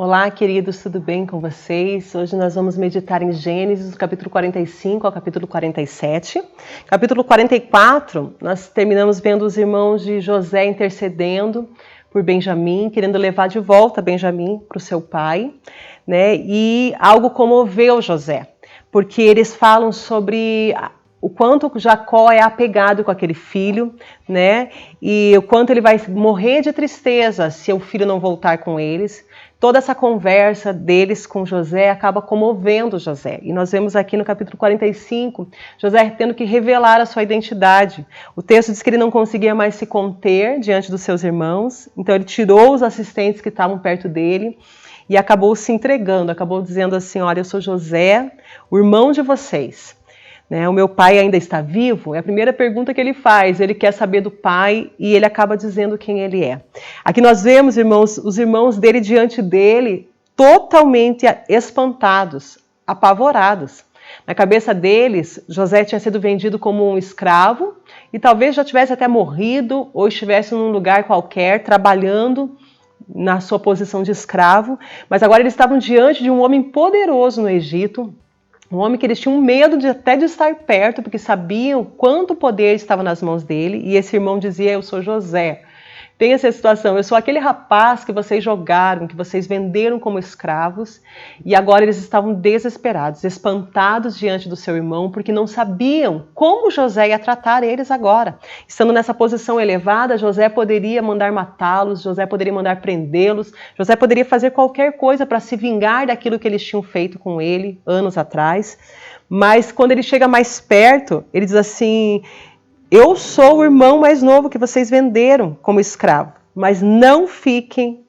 Olá, queridos, tudo bem com vocês? Hoje nós vamos meditar em Gênesis, do capítulo 45 ao capítulo 47. Capítulo 44, nós terminamos vendo os irmãos de José intercedendo por Benjamim, querendo levar de volta Benjamim para o seu pai, né? E algo comoveu José, porque eles falam sobre o quanto Jacó é apegado com aquele filho, né? E o quanto ele vai morrer de tristeza se o filho não voltar com eles. Toda essa conversa deles com José acaba comovendo José. E nós vemos aqui no capítulo 45, José tendo que revelar a sua identidade. O texto diz que ele não conseguia mais se conter diante dos seus irmãos, então ele tirou os assistentes que estavam perto dele e acabou se entregando, acabou dizendo assim: olha, eu sou José, o irmão de vocês. O meu pai ainda está vivo? É a primeira pergunta que ele faz. Ele quer saber do pai e ele acaba dizendo quem ele é. Aqui nós vemos, irmãos, os irmãos dele diante dele totalmente espantados, apavorados. Na cabeça deles, José tinha sido vendido como um escravo e talvez já tivesse até morrido ou estivesse num lugar qualquer trabalhando na sua posição de escravo. Mas agora eles estavam diante de um homem poderoso no Egito, um homem que eles tinham medo até de estar perto, porque sabiam quanto poder estava nas mãos dele. E esse irmão dizia: eu sou José. Tem essa situação, eu sou aquele rapaz que vocês jogaram, que vocês venderam como escravos, e agora eles estavam desesperados, espantados diante do seu irmão, porque não sabiam como José ia tratar eles agora. Estando nessa posição elevada, José poderia mandar matá-los, José poderia mandar prendê-los, José poderia fazer qualquer coisa para se vingar daquilo que eles tinham feito com ele anos atrás. Mas quando ele chega mais perto, ele diz assim: eu sou o irmão mais novo que vocês venderam como escravo, mas não fiquem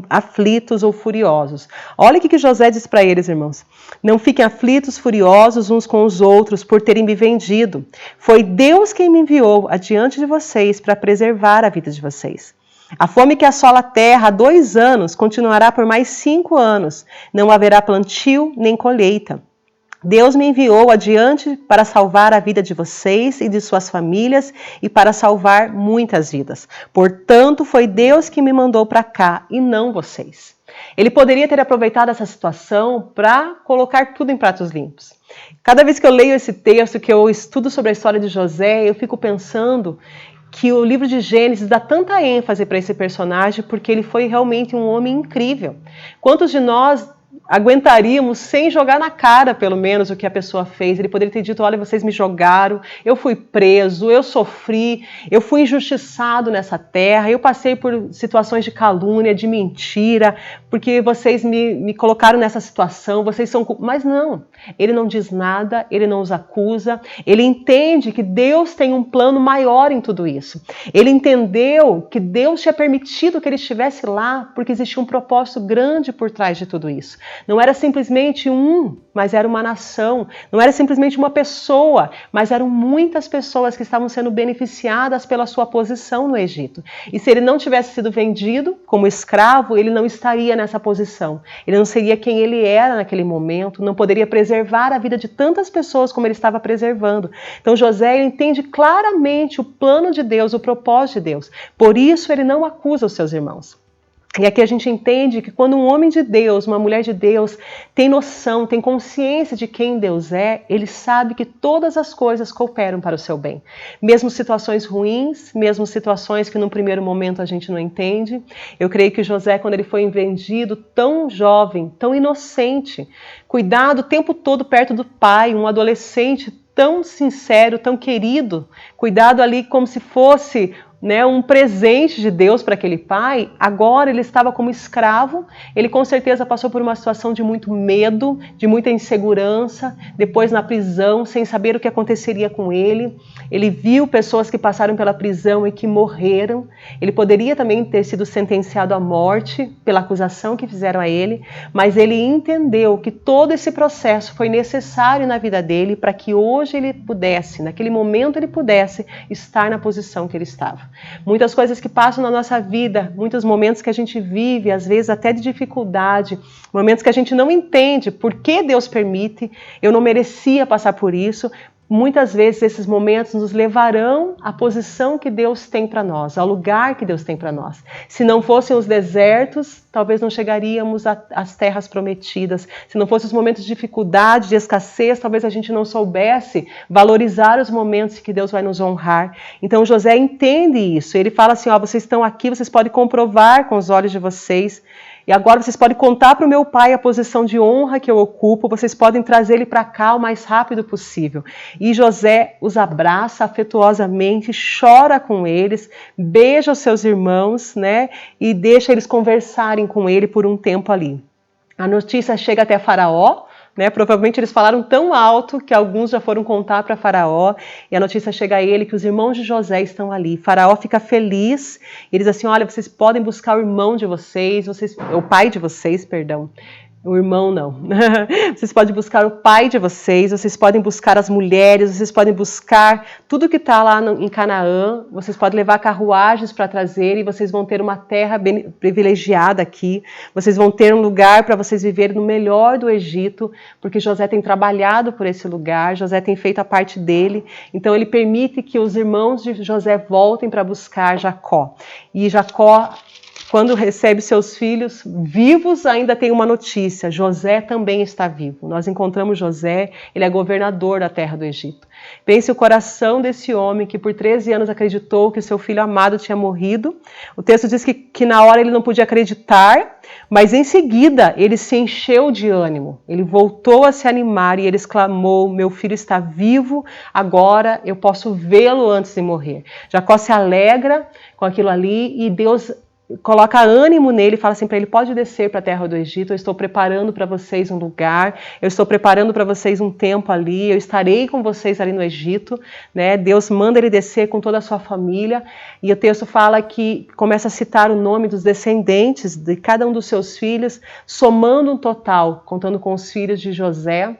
aflitos ou furiosos. Olha o que José diz para eles, irmãos. Não fiquem aflitos, furiosos uns com os outros por terem me vendido. Foi Deus quem me enviou adiante de vocês para preservar a vida de vocês. A fome que assola a terra há 2 anos continuará por mais 5 anos. Não haverá plantio nem colheita. Deus me enviou adiante para salvar a vida de vocês e de suas famílias e para salvar muitas vidas. Portanto, foi Deus que me mandou para cá e não vocês. Ele poderia ter aproveitado essa situação para colocar tudo em pratos limpos. Cada vez que eu leio esse texto, que eu estudo sobre a história de José, eu fico pensando que o livro de Gênesis dá tanta ênfase para esse personagem porque ele foi realmente um homem incrível. Quantos de nós aguentaríamos sem jogar na cara, pelo menos, o que a pessoa fez? Ele poderia ter dito: olha, vocês me jogaram, eu fui preso, eu sofri, eu fui injustiçado nessa terra, eu passei por situações de calúnia, de mentira, porque vocês me colocaram nessa situação, vocês são... Mas não, ele não diz nada, ele não os acusa, ele entende que Deus tem um plano maior em tudo isso. Ele entendeu que Deus tinha permitido que ele estivesse lá, porque existia um propósito grande por trás de tudo isso. Não era simplesmente mas era uma nação. Não era simplesmente uma pessoa, mas eram muitas pessoas que estavam sendo beneficiadas pela sua posição no Egito. E se ele não tivesse sido vendido como escravo, ele não estaria nessa posição. Ele não seria quem ele era naquele momento, não poderia preservar a vida de tantas pessoas como ele estava preservando. Então José entende claramente o plano de Deus, o propósito de Deus. Por isso ele não acusa os seus irmãos. E aqui a gente entende que quando um homem de Deus, uma mulher de Deus, tem noção, tem consciência de quem Deus é, ele sabe que todas as coisas cooperam para o seu bem. Mesmo situações ruins, mesmo situações que num primeiro momento a gente não entende. Eu creio que José, quando ele foi vendido, tão jovem, tão inocente, cuidado o tempo todo perto do pai, um adolescente tão sincero, tão querido, cuidado ali como se fosse um presente de Deus para aquele pai. Agora ele estava como escravo, ele com certeza passou por uma situação de muito medo, de muita insegurança, depois na prisão, sem saber o que aconteceria com ele. Ele viu pessoas que passaram pela prisão e que morreram. Ele poderia também ter sido sentenciado à morte pela acusação que fizeram a ele, mas ele entendeu que todo esse processo foi necessário na vida dele para que hoje ele pudesse, naquele momento ele pudesse estar na posição que ele estava. Muitas coisas que passam na nossa vida, muitos momentos que a gente vive, às vezes até de dificuldade, momentos que a gente não entende por que Deus permite, eu não merecia passar por isso, muitas vezes esses momentos nos levarão à posição que Deus tem para nós, ao lugar que Deus tem para nós. Se não fossem os desertos, talvez não chegaríamos às terras prometidas. Se não fossem os momentos de dificuldade, de escassez, talvez a gente não soubesse valorizar os momentos que Deus vai nos honrar. Então José entende isso. Ele fala assim, ó, vocês estão aqui, vocês podem comprovar com os olhos de vocês. E agora vocês podem contar para o meu pai a posição de honra que eu ocupo, vocês podem trazer ele para cá o mais rápido possível. E José os abraça afetuosamente, chora com eles, beija os seus irmãos, né? E deixa eles conversarem com ele por um tempo ali. A notícia chega até Faraó, né? Provavelmente eles falaram tão alto que alguns já foram contar para Faraó, e a notícia chega a ele que os irmãos de José estão ali. Faraó fica feliz, e diz assim, olha, vocês podem buscar o irmão de vocês, o pai de vocês, perdão. O irmão não. Vocês podem buscar o pai de vocês, vocês podem buscar as mulheres, vocês podem buscar tudo que está lá em Canaã, vocês podem levar carruagens para trazer e vocês vão ter uma terra bem privilegiada aqui, vocês vão ter um lugar para vocês viverem no melhor do Egito, porque José tem trabalhado por esse lugar, José tem feito a parte dele, então ele permite que os irmãos de José voltem para buscar Jacó. E Jacó, quando recebe seus filhos vivos, ainda tem uma notícia, José também está vivo. Nós encontramos José, ele é governador da terra do Egito. Pense o coração desse homem que por 13 anos acreditou que seu filho amado tinha morrido. O texto diz que na hora ele não podia acreditar, mas em seguida ele se encheu de ânimo. Ele voltou a se animar e ele exclamou, meu filho está vivo, agora eu posso vê-lo antes de morrer. Jacó se alegra com aquilo ali e Deus coloca ânimo nele, fala assim para ele, pode descer para a terra do Egito, eu estou preparando para vocês um lugar, eu estou preparando para vocês um tempo ali, eu estarei com vocês ali no Egito, né? Deus manda ele descer com toda a sua família, e o texto fala que começa a citar o nome dos descendentes de cada um dos seus filhos, somando um total, contando com os filhos de José,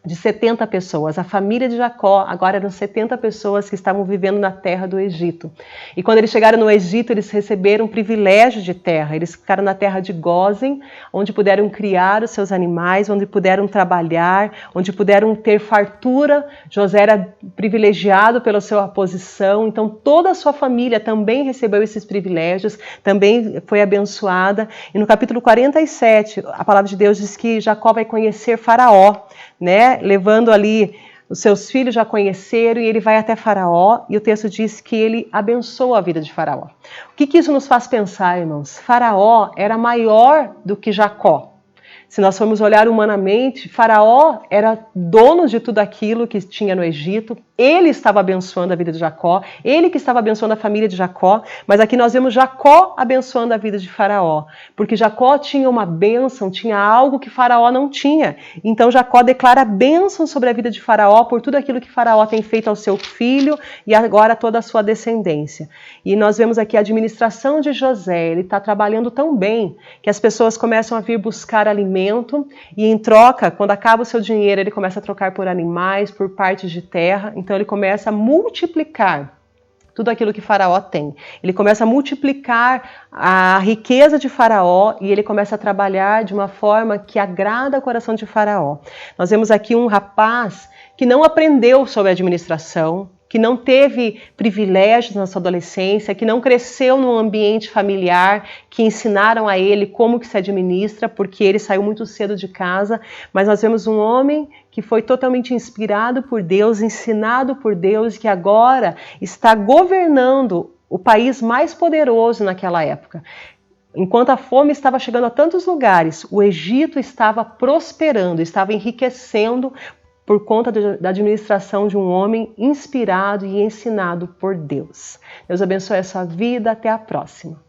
de 70 pessoas. A família de Jacó agora eram 70 pessoas que estavam vivendo na terra do Egito. E quando eles chegaram no Egito, eles receberam um privilégio de terra. Eles ficaram na terra de Gósen, onde puderam criar os seus animais, onde puderam trabalhar, onde puderam ter fartura. José era privilegiado pela sua posição, então toda a sua família também recebeu esses privilégios, também foi abençoada. E no capítulo 47, a palavra de Deus diz que Jacó vai conhecer Faraó, né? Levando ali, os seus filhos já conheceram e ele vai até Faraó e o texto diz que ele abençoa a vida de Faraó. O que isso nos faz pensar, irmãos? Faraó era maior do que Jacó. Se nós formos olhar humanamente, Faraó era dono de tudo aquilo que tinha no Egito, ele estava abençoando a vida de Jacó, ele que estava abençoando a família de Jacó, mas aqui nós vemos Jacó abençoando a vida de Faraó, porque Jacó tinha uma bênção, tinha algo que Faraó não tinha. Então Jacó declara bênção sobre a vida de Faraó por tudo aquilo que Faraó tem feito ao seu filho e agora toda a sua descendência. E nós vemos aqui a administração de José, ele está trabalhando tão bem que as pessoas começam a vir buscar alimento e em troca, quando acaba o seu dinheiro, ele começa a trocar por animais, por partes de terra, então ele começa a multiplicar tudo aquilo que Faraó tem. Ele começa a multiplicar a riqueza de Faraó e ele começa a trabalhar de uma forma que agrada o coração de Faraó. Nós vemos aqui um rapaz que não aprendeu sobre administração, que não teve privilégios na sua adolescência, que não cresceu num ambiente familiar, que ensinaram a ele como que se administra, porque ele saiu muito cedo de casa, mas nós vemos um homem que foi totalmente inspirado por Deus, ensinado por Deus, que agora está governando o país mais poderoso naquela época. Enquanto a fome estava chegando a tantos lugares, o Egito estava prosperando, estava enriquecendo, por conta da administração de um homem inspirado e ensinado por Deus. Deus abençoe a sua vida. Até a próxima.